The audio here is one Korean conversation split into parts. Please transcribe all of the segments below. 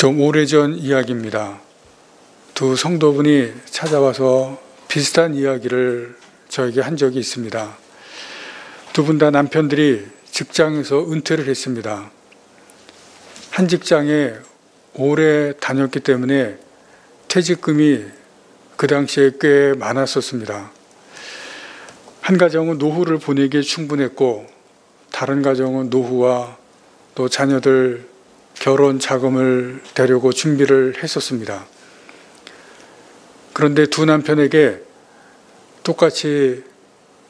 좀 오래전 이야기입니다. 두 성도분이 찾아와서 비슷한 이야기를 저에게 한 적이 있습니다. 두 분 다 남편들이 직장에서 은퇴를 했습니다. 한 직장에 오래 다녔기 때문에 퇴직금이 그 당시에 꽤 많았었습니다. 한 가정은 노후를 보내기에 충분했고, 다른 가정은 노후와 또 자녀들 결혼 자금을 대려고 준비를 했었습니다. 그런데 두 남편에게 똑같이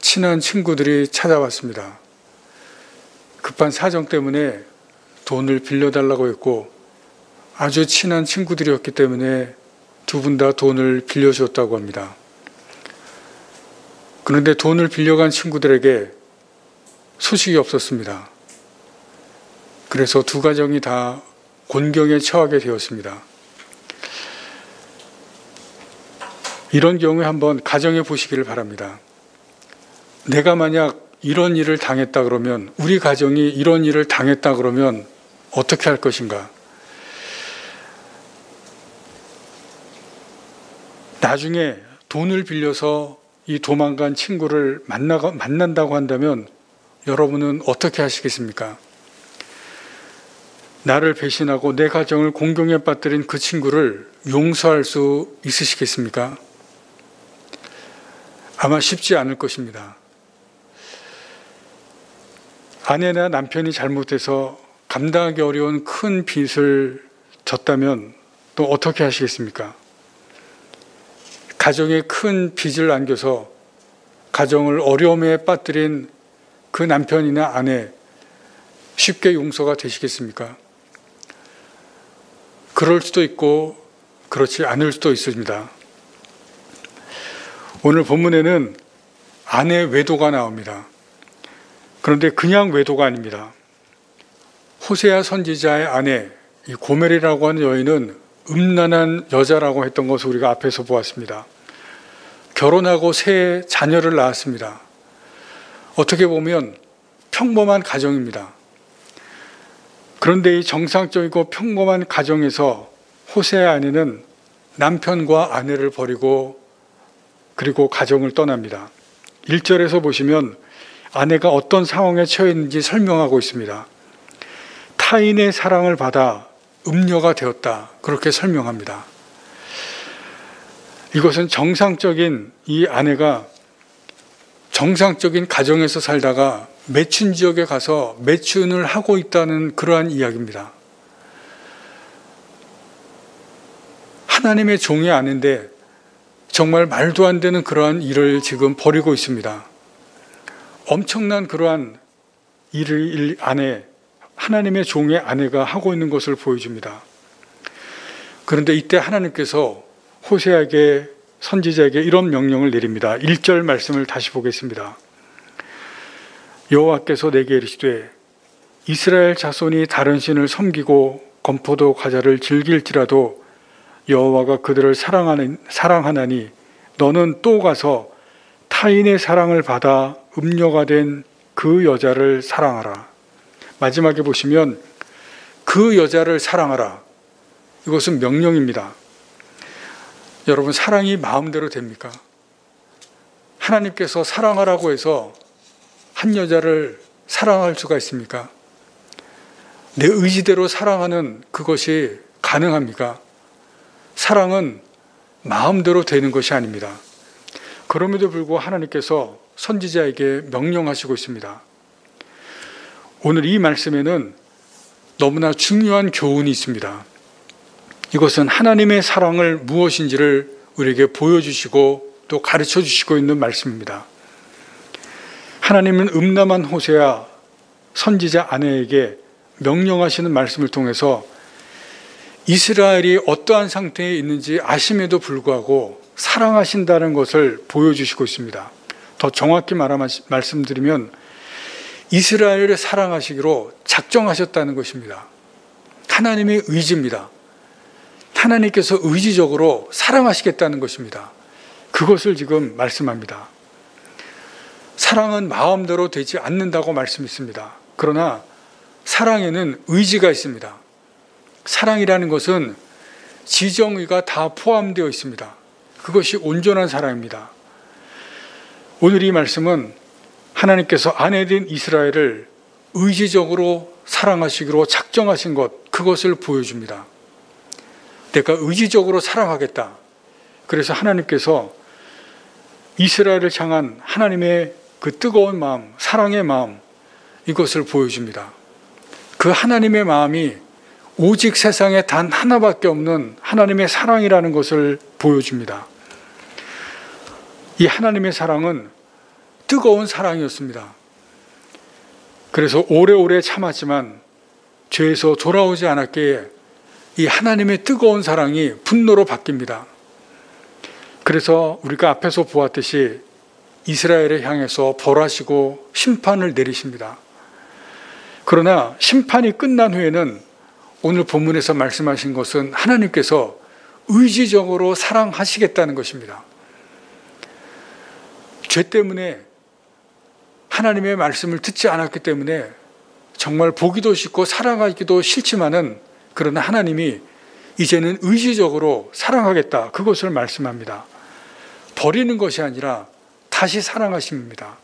친한 친구들이 찾아왔습니다. 급한 사정 때문에 돈을 빌려달라고 했고, 아주 친한 친구들이었기 때문에 두 분 다 돈을 빌려주었다고 합니다. 그런데 돈을 빌려간 친구들에게 소식이 없었습니다. 그래서 두 가정이 다 곤경에 처하게 되었습니다. 이런 경우에 한번 가정해 보시기를 바랍니다. 내가 만약 이런 일을 당했다 그러면, 우리 가정이 이런 일을 당했다 그러면 어떻게 할 것인가? 나중에 돈을 빌려서 이 도망간 친구를 만난다고 한다면 여러분은 어떻게 하시겠습니까? 나를 배신하고 내 가정을 공경에 빠뜨린 그 친구를 용서할 수 있으시겠습니까? 아마 쉽지 않을 것입니다. 아내나 남편이 잘못해서 감당하기 어려운 큰 빚을 졌다면 또 어떻게 하시겠습니까? 가정에 큰 빚을 안겨서 가정을 어려움에 빠뜨린 그 남편이나 아내, 쉽게 용서가 되시겠습니까? 그럴 수도 있고 그렇지 않을 수도 있습니다. 오늘 본문에는 아내 외도가 나옵니다. 그런데 그냥 외도가 아닙니다. 호세아 선지자의 아내, 이 고멜이라고 하는 여인은 음란한 여자라고 했던 것을 우리가 앞에서 보았습니다. 결혼하고 새 자녀를 낳았습니다. 어떻게 보면 평범한 가정입니다. 그런데 이 정상적이고 평범한 가정에서 호세아의 아내는 남편과 아내를 버리고 그리고 가정을 떠납니다. 1절에서 보시면 아내가 어떤 상황에 처해 있는지 설명하고 있습니다. 타인의 사랑을 받아 음녀가 되었다, 그렇게 설명합니다. 이것은 정상적인 이 아내가 정상적인 가정에서 살다가 매춘 지역에 가서 매춘을 하고 있다는 그러한 이야기입니다. 하나님의 종이 아닌데 정말 말도 안 되는 그러한 일을 지금 벌이고 있습니다. 엄청난 그러한 일을 안에 하나님의 종의 아내가 하고 있는 것을 보여줍니다. 그런데 이때 하나님께서 호세아에게, 선지자에게 이런 명령을 내립니다. 1절 말씀을 다시 보겠습니다. 여호와께서 내게 이르시되 이스라엘 자손이 다른 신을 섬기고 건포도 과자를 즐길지라도 여호와가 그들을 사랑하나니 너는 또 가서 타인의 사랑을 받아 음녀가 된 그 여자를 사랑하라. 마지막에 보시면 그 여자를 사랑하라. 이것은 명령입니다. 여러분, 사랑이 마음대로 됩니까? 하나님께서 사랑하라고 해서 한 여자를 사랑할 수가 있습니까? 내 의지대로 사랑하는 그것이 가능합니까? 사랑은 마음대로 되는 것이 아닙니다. 그럼에도 불구하고 하나님께서 선지자에게 명령하시고 있습니다. 오늘 이 말씀에는 너무나 중요한 교훈이 있습니다. 이것은 하나님의 사랑을 무엇인지를 우리에게 보여주시고 또 가르쳐 주시고 있는 말씀입니다. 하나님은 음란한 호세아 선지자 아내에게 명령하시는 말씀을 통해서 이스라엘이 어떠한 상태에 있는지 아심에도 불구하고 사랑하신다는 것을 보여주시고 있습니다. 더 정확히 말씀드리면 이스라엘을 사랑하시기로 작정하셨다는 것입니다. 하나님의 의지입니다. 하나님께서 의지적으로 사랑하시겠다는 것입니다. 그것을 지금 말씀합니다. 사랑은 마음대로 되지 않는다고 말씀했습니다. 그러나 사랑에는 의지가 있습니다. 사랑이라는 것은 지정의가 다 포함되어 있습니다. 그것이 온전한 사랑입니다. 오늘 이 말씀은 하나님께서 아내된 이스라엘을 의지적으로 사랑하시기로 작정하신 것, 그것을 보여줍니다. 내가 의지적으로 사랑하겠다. 그래서 하나님께서 이스라엘을 향한 하나님의 그 뜨거운 마음, 사랑의 마음, 이것을 보여줍니다. 그 하나님의 마음이 오직 세상에 단 하나밖에 없는 하나님의 사랑이라는 것을 보여줍니다. 이 하나님의 사랑은 뜨거운 사랑이었습니다. 그래서 오래오래 참았지만 죄에서 돌아오지 않았기에 이 하나님의 뜨거운 사랑이 분노로 바뀝니다. 그래서 우리가 앞에서 보았듯이 이스라엘을 향해서 벌하시고 심판을 내리십니다. 그러나 심판이 끝난 후에는 오늘 본문에서 말씀하신 것은 하나님께서 의지적으로 사랑하시겠다는 것입니다. 죄 때문에 하나님의 말씀을 듣지 않았기 때문에 정말 보기도 싫고 사랑하기도 싫지만은 그러나 하나님이 이제는 의지적으로 사랑하겠다, 그것을 말씀합니다. 버리는 것이 아니라 다시 사랑하십니다.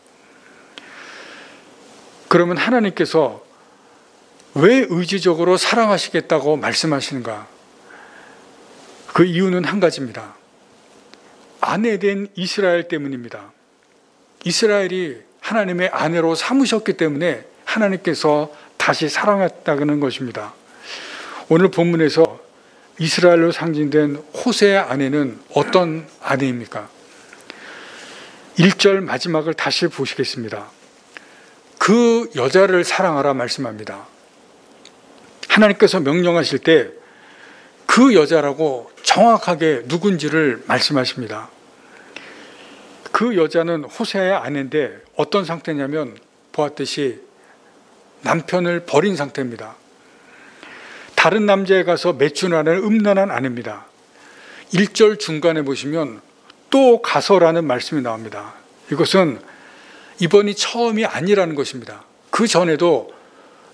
그러면 하나님께서 왜 의지적으로 사랑하시겠다고 말씀하시는가? 그 이유는 한 가지입니다. 아내된 이스라엘 때문입니다. 이스라엘이 하나님의 아내로 삼으셨기 때문에 하나님께서 다시 사랑했다는 것입니다. 오늘 본문에서 이스라엘로 상징된 호세의 아내는 어떤 아내입니까? 1절 마지막을 다시 보시겠습니다. 그 여자를 사랑하라 말씀합니다. 하나님께서 명령하실 때 그 여자라고 정확하게 누군지를 말씀하십니다. 그 여자는 호세아의 아내인데 어떤 상태냐면 보았듯이 남편을 버린 상태입니다. 다른 남자에 가서 매춘하는 음란한 아내입니다. 1절 중간에 보시면 또 가서라는 말씀이 나옵니다. 이것은 이번이 처음이 아니라는 것입니다. 그 전에도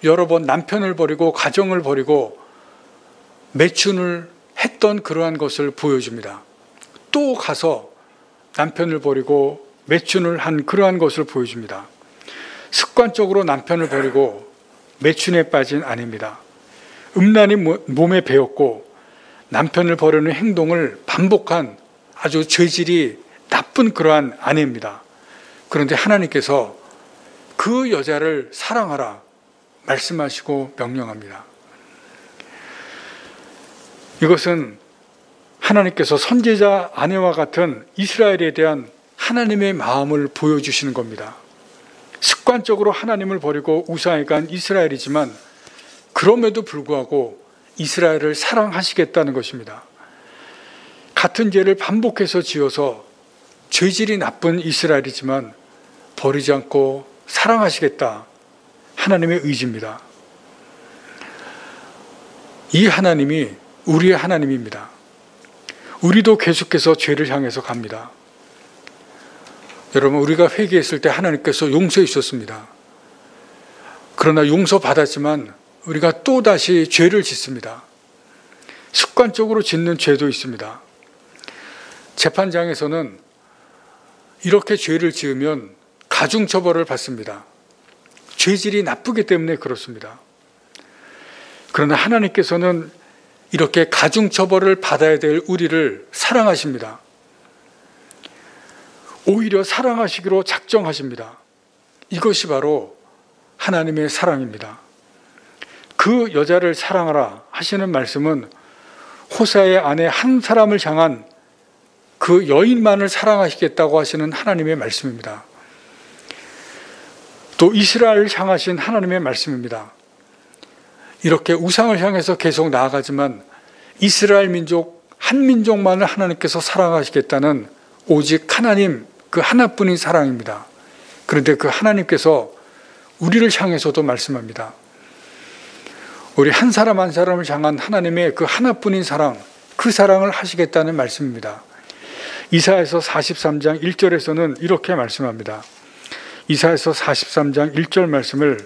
여러 번 남편을 버리고 가정을 버리고 매춘을 했던 그러한 것을 보여줍니다. 또 가서 남편을 버리고 매춘을 한 그러한 것을 보여줍니다. 습관적으로 남편을 버리고 매춘에 빠진 아내입니다. 음란이 몸에 배었고 남편을 버리는 행동을 반복한 아주 죄질이 나쁜 그러한 아내입니다. 그런데 하나님께서 그 여자를 사랑하라 말씀하시고 명령합니다. 이것은 하나님께서 선지자 아내와 같은 이스라엘에 대한 하나님의 마음을 보여주시는 겁니다. 습관적으로 하나님을 버리고 우상에 간 이스라엘이지만 그럼에도 불구하고 이스라엘을 사랑하시겠다는 것입니다. 같은 죄를 반복해서 지어서 죄질이 나쁜 이스라엘이지만 버리지 않고 사랑하시겠다. 하나님의 의지입니다. 이 하나님이 우리의 하나님입니다. 우리도 계속해서 죄를 향해서 갑니다. 여러분, 우리가 회개했을 때 하나님께서 용서해 주셨습니다. 그러나 용서받았지만 우리가 또다시 죄를 짓습니다. 습관적으로 짓는 죄도 있습니다. 재판장에서는 이렇게 죄를 지으면 가중처벌을 받습니다. 죄질이 나쁘기 때문에 그렇습니다. 그러나 하나님께서는 이렇게 가중처벌을 받아야 될 우리를 사랑하십니다. 오히려 사랑하시기로 작정하십니다. 이것이 바로 하나님의 사랑입니다. 그 여자를 사랑하라 하시는 말씀은 호세아의 아내 한 사람을 향한 그 여인만을 사랑하시겠다고 하시는 하나님의 말씀입니다. 또 이스라엘을 향하신 하나님의 말씀입니다. 이렇게 우상을 향해서 계속 나아가지만 이스라엘 민족 한 민족만을 하나님께서 사랑하시겠다는 오직 하나님 그 하나뿐인 사랑입니다. 그런데 그 하나님께서 우리를 향해서도 말씀합니다. 우리 한 사람 한 사람을 향한 하나님의 그 하나뿐인 사랑, 그 사랑을 하시겠다는 말씀입니다. 이사야서 43장 1절에서는 이렇게 말씀합니다. 이사야서 43장 1절 말씀을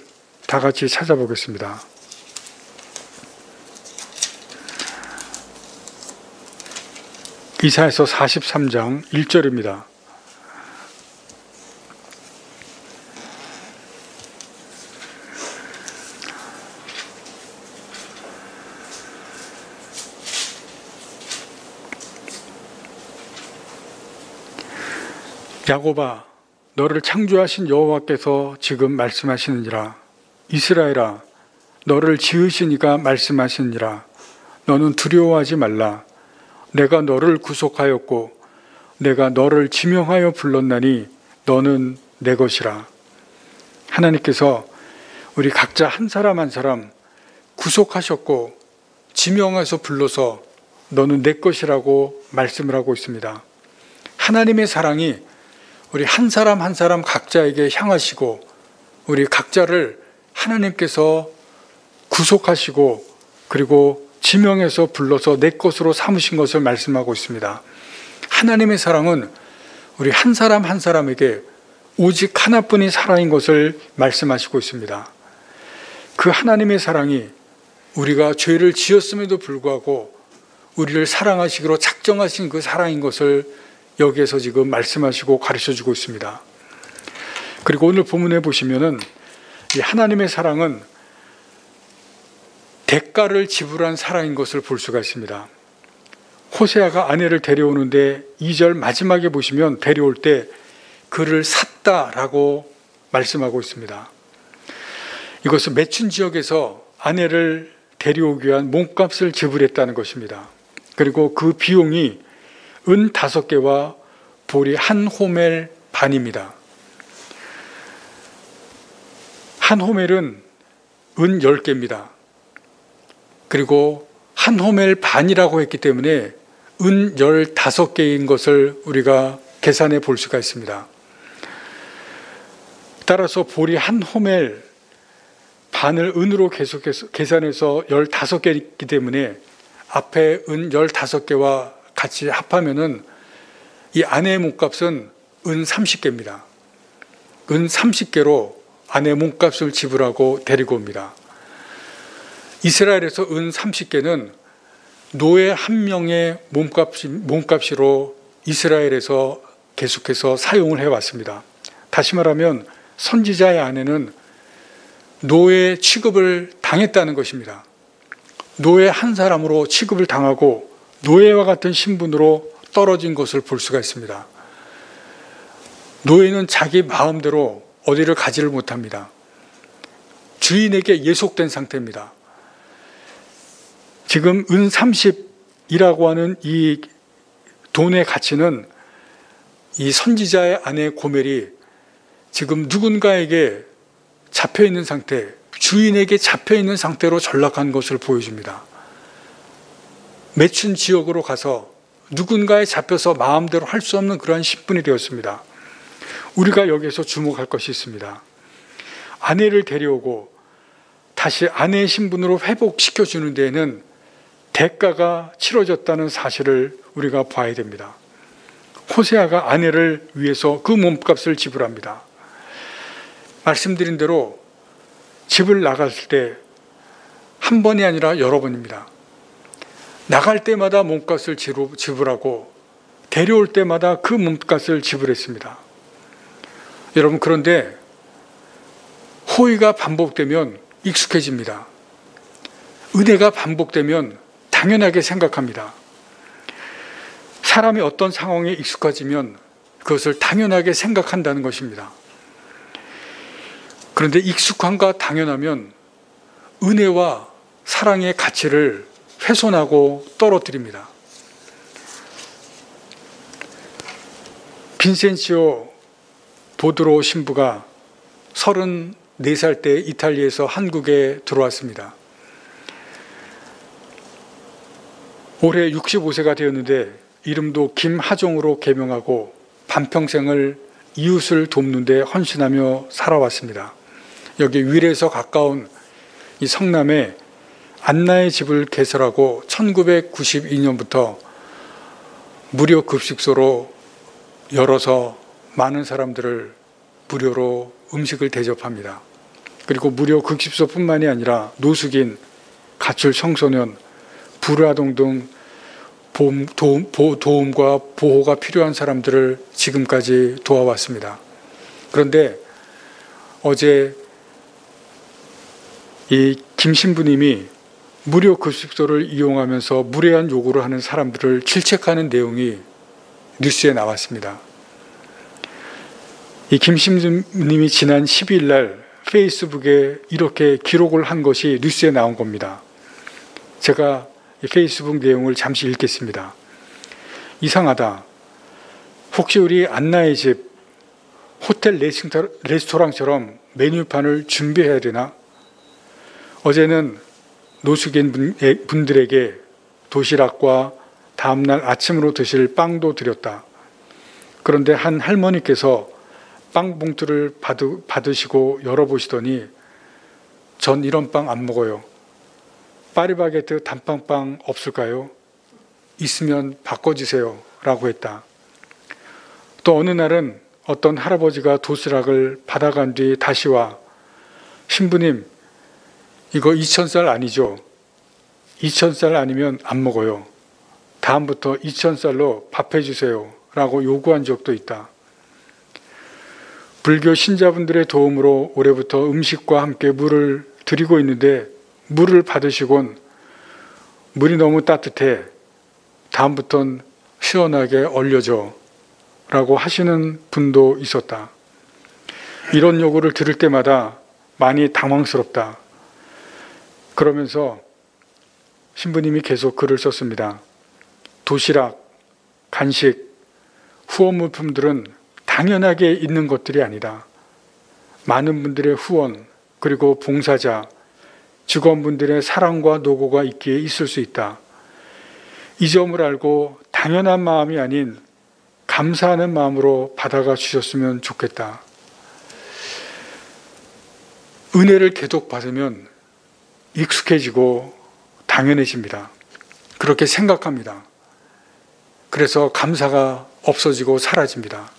다 같이 찾아보겠습니다. 이사야서 43장 1절입니다. 야곱아, 너를 창조하신 여호와께서 지금 말씀하시느니라. 이스라엘아, 너를 지으신 이가 말씀하시느니라. 너는 두려워하지 말라. 내가 너를 구속하였고 내가 너를 지명하여 불렀나니 너는 내 것이라. 하나님께서 우리 각자 한 사람 한 사람 구속하셨고 지명해서 불러서 너는 내 것이라고 말씀을 하고 있습니다. 하나님의 사랑이 우리 한 사람 한 사람 각자에게 향하시고 우리 각자를 하나님께서 구속하시고 그리고 지명해서 불러서 내 것으로 삼으신 것을 말씀하고 있습니다. 하나님의 사랑은 우리 한 사람 한 사람에게 오직 하나뿐인 사랑인 것을 말씀하시고 있습니다. 그 하나님의 사랑이 우리가 죄를 지었음에도 불구하고 우리를 사랑하시기로 작정하신 그 사랑인 것을 여기에서 지금 말씀하시고 가르쳐주고 있습니다. 그리고 오늘 본문에 보시면은 이 하나님의 사랑은 대가를 지불한 사랑인 것을 볼 수가 있습니다. 호세아가 아내를 데려오는데 2절 마지막에 보시면 데려올 때 그를 샀다라고 말씀하고 있습니다. 이것은 매춘 지역에서 아내를 데려오기 위한 몸값을 지불했다는 것입니다. 그리고 그 비용이 은 5개와 보리 한 호멜 반입니다. 한 호멜은 은 10개입니다. 그리고 한 호멜 반이라고 했기 때문에 은 15개인 것을 우리가 계산해 볼 수가 있습니다. 따라서 보리 한 호멜 반을 은으로 계속해서 계산해서 15개이기 때문에 앞에 은 15개와 같이 합하면은 이 아내의 몸값은 은 30개입니다. 은 30개로 아내의 몸값을 지불하고 데리고 옵니다. 이스라엘에서 은 30개는 노예 한 명의 몸값으로 이스라엘에서 계속해서 사용을 해왔습니다. 다시 말하면 선지자의 아내는 노예 취급을 당했다는 것입니다. 노예 한 사람으로 취급을 당하고 노예와 같은 신분으로 떨어진 것을 볼 수가 있습니다. 노예는 자기 마음대로 어디를 가지를 못합니다. 주인에게 예속된 상태입니다. 지금 은 30이라고 하는 이 돈의 가치는 이 선지자의 아내 고멜이 지금 누군가에게 잡혀있는 상태, 주인에게 잡혀있는 상태로 전락한 것을 보여줍니다. 매춘 지역으로 가서 누군가에 잡혀서 마음대로 할 수 없는 그러한 신분이 되었습니다. 우리가 여기에서 주목할 것이 있습니다. 아내를 데려오고 다시 아내의 신분으로 회복시켜주는 데에는 대가가 치러졌다는 사실을 우리가 봐야 됩니다. 호세아가 아내를 위해서 그 몸값을 지불합니다. 말씀드린 대로 집을 나갔을 때 한 번이 아니라 여러 번입니다. 나갈 때마다 몸값을 지불하고 데려올 때마다 그 몸값을 지불했습니다. 여러분, 그런데 호의가 반복되면 익숙해집니다. 은혜가 반복되면 당연하게 생각합니다. 사람이 어떤 상황에 익숙해지면 그것을 당연하게 생각한다는 것입니다. 그런데 익숙함과 당연하면 은혜와 사랑의 가치를 훼손하고 떨어뜨립니다. 빈센치오 보드로 신부가 34살 때 이탈리아에서 한국에 들어왔습니다. 올해 65세가 되었는데 이름도 김하종으로 개명하고 반평생을 이웃을 돕는 데 헌신하며 살아왔습니다. 여기 윌에서 가까운 이 성남에 안나의 집을 개설하고 1992년부터 무료 급식소로 열어서 많은 사람들을 무료로 음식을 대접합니다. 그리고 무료 급식소뿐만이 아니라 노숙인, 가출 청소년, 불아동 등 도움과 보호가 필요한 사람들을 지금까지 도와왔습니다. 그런데 어제 이 김 신부님이 무료 급식소를 이용하면서 무례한 요구를 하는 사람들을 질책하는 내용이 뉴스에 나왔습니다. 이 김 신부님이 지난 12일 날 페이스북에 이렇게 기록을 한 것이 뉴스에 나온 겁니다. 제가 이 페이스북 내용을 잠시 읽겠습니다. 이상하다. 혹시 우리 안나의 집 호텔 레스토랑처럼 메뉴판을 준비해야 되나? 어제는 노숙인 분들에게 도시락과 다음날 아침으로 드실 빵도 드렸다. 그런데 한 할머니께서 빵 봉투를 받으시고 열어보시더니 전 이런 빵 안 먹어요. 파리바게뜨 단팥빵 없을까요? 있으면 바꿔주세요 라고 했다. 또 어느 날은 어떤 할아버지가 도시락을 받아간 뒤 다시 와 신부님 이거 2000쌀 아니죠? 2000쌀 아니면 안 먹어요. 다음부터 2000쌀로 밥 해주세요 라고 요구한 적도 있다. 불교 신자분들의 도움으로 올해부터 음식과 함께 물을 드리고 있는데 물을 받으시곤 물이 너무 따뜻해. 다음부턴 시원하게 얼려줘 라고 하시는 분도 있었다. 이런 요구를 들을 때마다 많이 당황스럽다. 그러면서 신부님이 계속 글을 썼습니다. 도시락, 간식, 후원 물품들은 당연하게 있는 것들이 아니다. 많은 분들의 후원, 그리고 봉사자, 직원분들의 사랑과 노고가 있기에 있을 수 있다. 이 점을 알고 당연한 마음이 아닌 감사하는 마음으로 받아가 주셨으면 좋겠다. 은혜를 계속 받으면 익숙해지고 당연해집니다. 그렇게 생각합니다. 그래서 감사가 없어지고 사라집니다.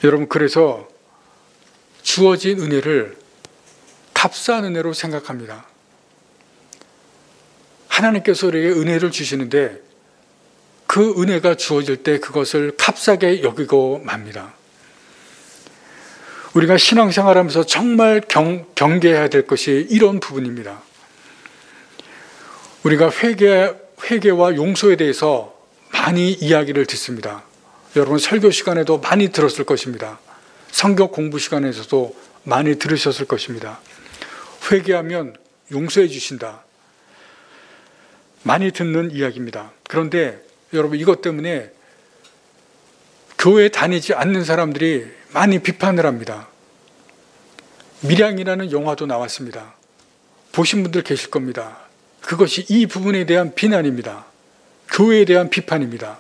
여러분, 그래서 주어진 은혜를 값싼 은혜로 생각합니다. 하나님께서 우리에게 은혜를 주시는데 그 은혜가 주어질 때 그것을 값싸게 여기고 맙니다. 우리가 신앙생활하면서 정말 경계해야 될 것이 이런 부분입니다. 우리가 회개와 용서에 대해서 많이 이야기를 듣습니다. 여러분 설교 시간에도 많이 들었을 것입니다. 성경 공부 시간에서도 많이 들으셨을 것입니다. 회개하면 용서해 주신다. 많이 듣는 이야기입니다. 그런데 여러분 이것 때문에 교회 다니지 않는 사람들이 많이 비판을 합니다. 밀양이라는 영화도 나왔습니다. 보신 분들 계실 겁니다. 그것이 이 부분에 대한 비난입니다. 교회에 대한 비판입니다.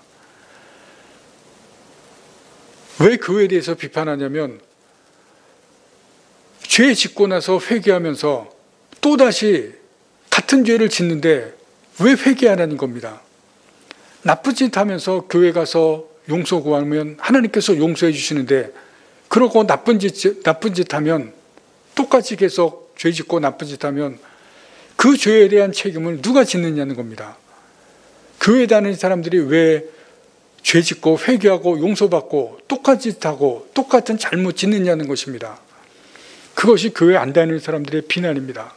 왜 교회에 대해서 비판하냐면 죄 짓고 나서 회개하면서 또다시 같은 죄를 짓는데 왜 회개 안 하는 겁니다. 나쁜 짓 하면서 교회 가서 용서 구하면 하나님께서 용서해 주시는데 그러고 나쁜 짓 하면 똑같이 계속 죄 짓고 나쁜 짓 하면 그 죄에 대한 책임을 누가 짓느냐는 겁니다. 교회 다니는 사람들이 왜 죄 짓고 회개하고 용서받고 똑같은 짓 하고 똑같은 잘못 짓느냐는 것입니다. 그것이 교회 안 다니는 사람들의 비난입니다.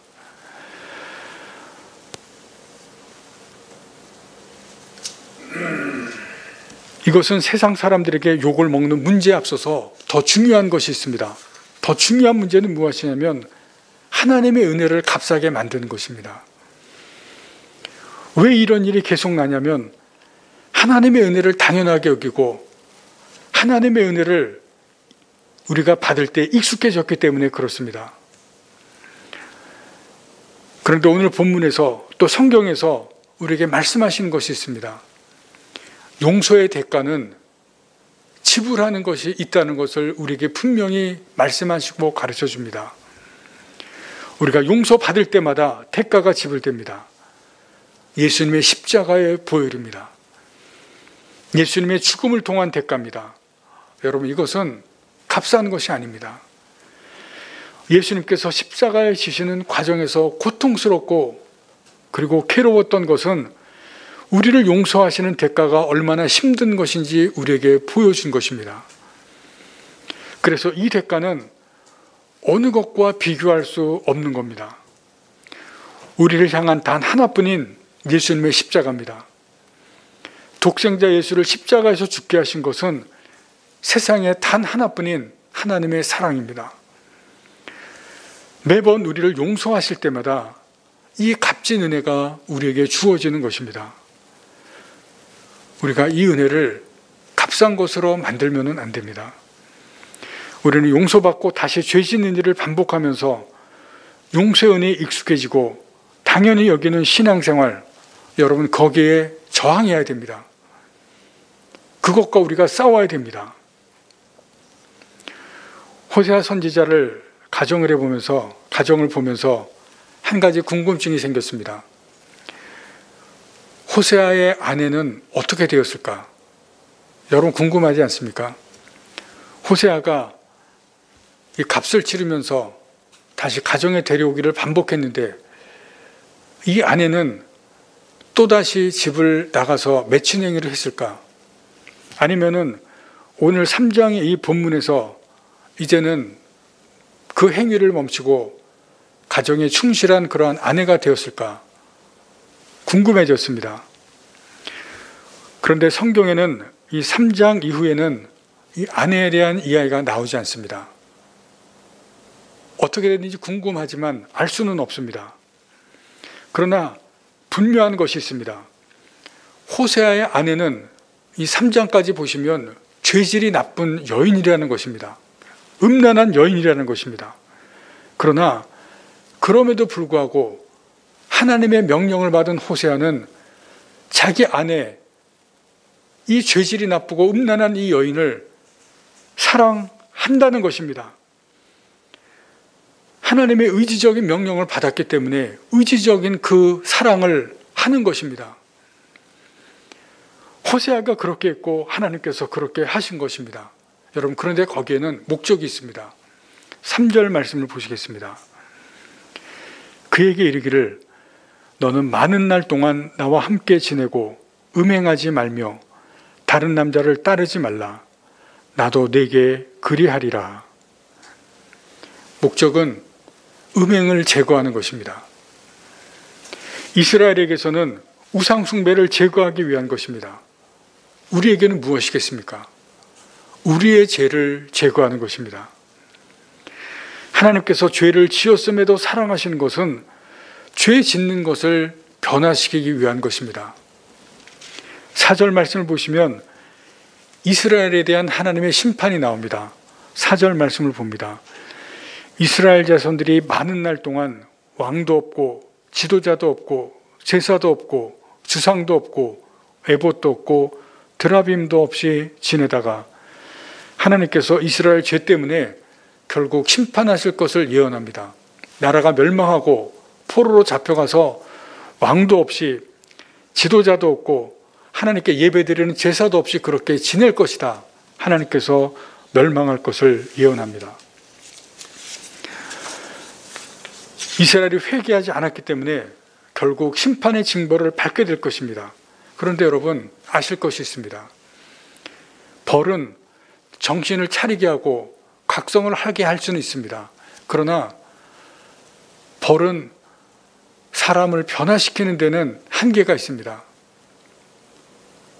이것은 세상 사람들에게 욕을 먹는 문제에 앞서서 더 중요한 것이 있습니다. 더 중요한 문제는 무엇이냐면 하나님의 은혜를 값싸게 만드는 것입니다. 왜 이런 일이 계속 나냐면 하나님의 은혜를 당연하게 여기고 하나님의 은혜를 우리가 받을 때 익숙해졌기 때문에 그렇습니다. 그런데 오늘 본문에서 또 성경에서 우리에게 말씀하시는 것이 있습니다. 용서의 대가는 지불하는 것이 있다는 것을 우리에게 분명히 말씀하시고 가르쳐 줍니다. 우리가 용서받을 때마다 대가가 지불됩니다. 예수님의 십자가의 보혈입니다. 예수님의 죽음을 통한 대가입니다. 여러분 이것은 값싼 것이 아닙니다. 예수님께서 십자가에 지시는 과정에서 고통스럽고 그리고 괴로웠던 것은 우리를 용서하시는 대가가 얼마나 힘든 것인지 우리에게 보여준 것입니다. 그래서 이 대가는 어느 것과 비교할 수 없는 겁니다. 우리를 향한 단 하나뿐인 예수님의 십자가입니다. 독생자 예수를 십자가에서 죽게 하신 것은 세상에 단 하나뿐인 하나님의 사랑입니다. 매번 우리를 용서하실 때마다 이 값진 은혜가 우리에게 주어지는 것입니다. 우리가 이 은혜를 값싼 것으로 만들면 안 됩니다. 우리는 용서받고 다시 죄 짓는 일을 반복하면서 용서의 은혜에 익숙해지고 당연히 여기는 신앙생활, 여러분 거기에 저항해야 됩니다. 그것과 우리가 싸워야 됩니다. 호세아 선지자를 가정을 보면서 한 가지 궁금증이 생겼습니다. 호세아의 아내는 어떻게 되었을까? 여러분 궁금하지 않습니까? 호세아가 이 값을 치르면서 다시 가정에 데려오기를 반복했는데 이 아내는 또다시 집을 나가서 매춘 행위를 했을까? 아니면은 오늘 3장의 이 본문에서 이제는 그 행위를 멈추고 가정에 충실한 그러한 아내가 되었을까? 궁금해졌습니다. 그런데 성경에는 이 3장 이후에는 이 아내에 대한 이야기가 나오지 않습니다. 어떻게 됐는지 궁금하지만 알 수는 없습니다. 그러나 분명한 것이 있습니다. 호세아의 아내는 이 3장까지 보시면 죄질이 나쁜 여인이라는 것입니다. 음란한 여인이라는 것입니다. 그러나 그럼에도 불구하고 하나님의 명령을 받은 호세아는 자기 아내, 이 죄질이 나쁘고 음란한 이 여인을 사랑한다는 것입니다. 하나님의 의지적인 명령을 받았기 때문에 의지적인 그 사랑을 하는 것입니다. 호세아가 그렇게 했고 하나님께서 그렇게 하신 것입니다. 여러분, 그런데 거기에는 목적이 있습니다. 3절 말씀을 보시겠습니다. 그에게 이르기를 너는 많은 날 동안 나와 함께 지내고 음행하지 말며 다른 남자를 따르지 말라. 나도 네게 그리하리라. 목적은 음행을 제거하는 것입니다. 이스라엘에게서는 우상숭배를 제거하기 위한 것입니다. 우리에게는 무엇이겠습니까? 우리의 죄를 제거하는 것입니다. 하나님께서 죄를 지었음에도 사랑하시는 것은 죄 짓는 것을 변화시키기 위한 것입니다. 4절 말씀을 보시면 이스라엘에 대한 하나님의 심판이 나옵니다. 4절 말씀을 봅니다. 이스라엘 자손들이 많은 날 동안 왕도 없고 지도자도 없고 제사도 없고 주상도 없고 에봇도 없고 드라빔도 없이 지내다가 하나님께서 이스라엘 죄 때문에 결국 심판하실 것을 예언합니다. 나라가 멸망하고 포로로 잡혀가서 왕도 없이 지도자도 없고 하나님께 예배드리는 제사도 없이 그렇게 지낼 것이다. 하나님께서 멸망할 것을 예언합니다. 이스라엘이 회개하지 않았기 때문에 결국 심판의 징벌을 받게 될 것입니다. 그런데 여러분 아실 것이 있습니다. 벌은 정신을 차리게 하고 각성을 하게 할 수는 있습니다. 그러나 벌은 사람을 변화시키는 데는 한계가 있습니다.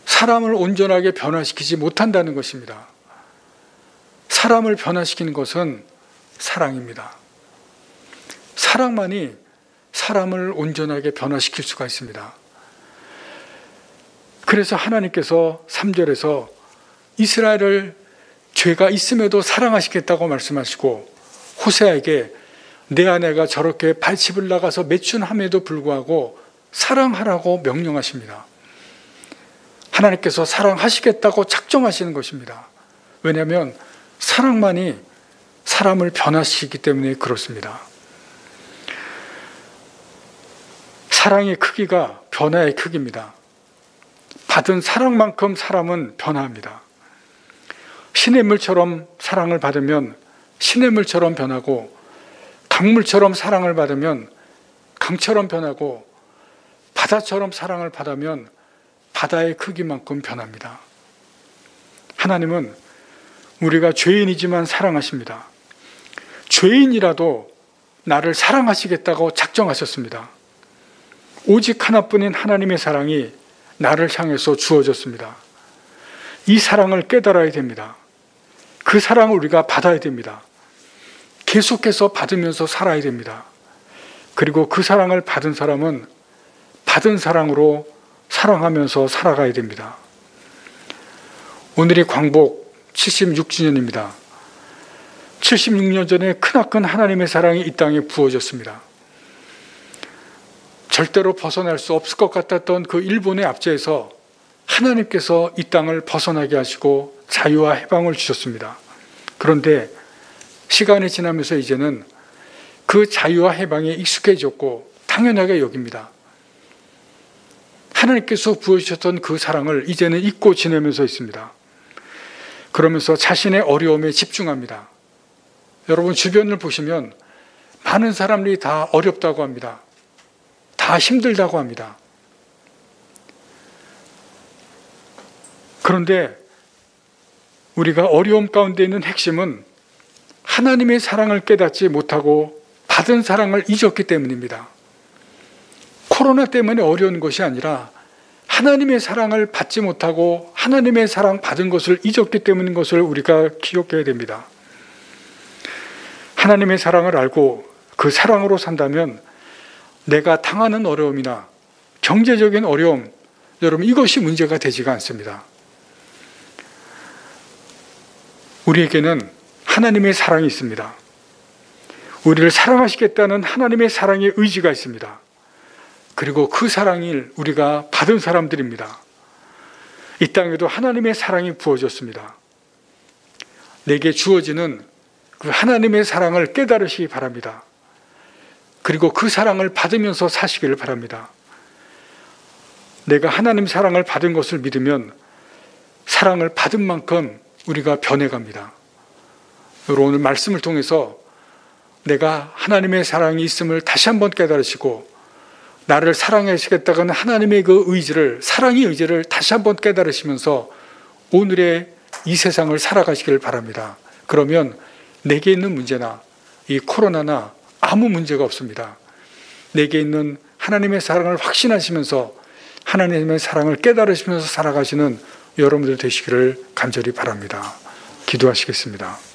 사람을 온전하게 변화시키지 못한다는 것입니다. 사람을 변화시키는 것은 사랑입니다. 사랑만이 사람을 온전하게 변화시킬 수가 있습니다. 그래서 하나님께서 3절에서 이스라엘을 죄가 있음에도 사랑하시겠다고 말씀하시고 호세아에게 내 아내가 저렇게 발집을 나가서 매춘함에도 불구하고 사랑하라고 명령하십니다. 하나님께서 사랑하시겠다고 작정하시는 것입니다. 왜냐하면 사랑만이 사람을 변화시키기 때문에 그렇습니다. 사랑의 크기가 변화의 크기입니다. 받은 사랑만큼 사람은 변화합니다. 신의 물처럼 사랑을 받으면 신의 물처럼 변하고 강물처럼 사랑을 받으면 강처럼 변하고 바다처럼 사랑을 받으면 바다의 크기만큼 변합니다. 하나님은 우리가 죄인이지만 사랑하십니다. 죄인이라도 나를 사랑하시겠다고 작정하셨습니다. 오직 하나뿐인 하나님의 사랑이 나를 향해서 주어졌습니다. 이 사랑을 깨달아야 됩니다. 그 사랑을 우리가 받아야 됩니다. 계속해서 받으면서 살아야 됩니다. 그리고 그 사랑을 받은 사람은 받은 사랑으로 사랑하면서 살아가야 됩니다. 오늘이 광복 76주년입니다. 76년 전에 크나큰 하나님의 사랑이 이 땅에 부어졌습니다. 절대로 벗어날 수 없을 것 같았던 그 일본의 압제에서 하나님께서 이 땅을 벗어나게 하시고 자유와 해방을 주셨습니다. 그런데 시간이 지나면서 이제는 그 자유와 해방에 익숙해졌고 당연하게 여깁니다. 하나님께서 부어주셨던 그 사랑을 이제는 잊고 지내면서 있습니다. 그러면서 자신의 어려움에 집중합니다. 여러분 주변을 보시면 많은 사람들이 다 어렵다고 합니다. 다 힘들다고 합니다. 그런데 우리가 어려움 가운데 있는 핵심은 하나님의 사랑을 깨닫지 못하고 받은 사랑을 잊었기 때문입니다. 코로나 때문에 어려운 것이 아니라 하나님의 사랑을 받지 못하고 하나님의 사랑 받은 것을 잊었기 때문인 것을 우리가 기억해야 됩니다. 하나님의 사랑을 알고 그 사랑으로 산다면 내가 당하는 어려움이나 경제적인 어려움, 여러분 이것이 문제가 되지가 않습니다. 우리에게는 하나님의 사랑이 있습니다. 우리를 사랑하시겠다는 하나님의 사랑의 의지가 있습니다. 그리고 그 사랑을 우리가 받은 사람들입니다. 이 땅에도 하나님의 사랑이 부어졌습니다. 내게 주어지는 그 하나님의 사랑을 깨달으시기 바랍니다. 그리고 그 사랑을 받으면서 사시기를 바랍니다. 내가 하나님 사랑을 받은 것을 믿으면 사랑을 받은 만큼 우리가 변해갑니다. 여러분 오늘 말씀을 통해서 내가 하나님의 사랑이 있음을 다시 한번 깨달으시고 나를 사랑하시겠다는 하나님의 그 의지를, 사랑의 의지를 다시 한번 깨달으시면서 오늘의 이 세상을 살아가시길 바랍니다. 그러면 내게 있는 문제나 이 코로나나 아무 문제가 없습니다. 내게 있는 하나님의 사랑을 확신하시면서 하나님의 사랑을 깨달으시면서 살아가시는 여러분들 되시기를 간절히 바랍니다. 기도하시겠습니다.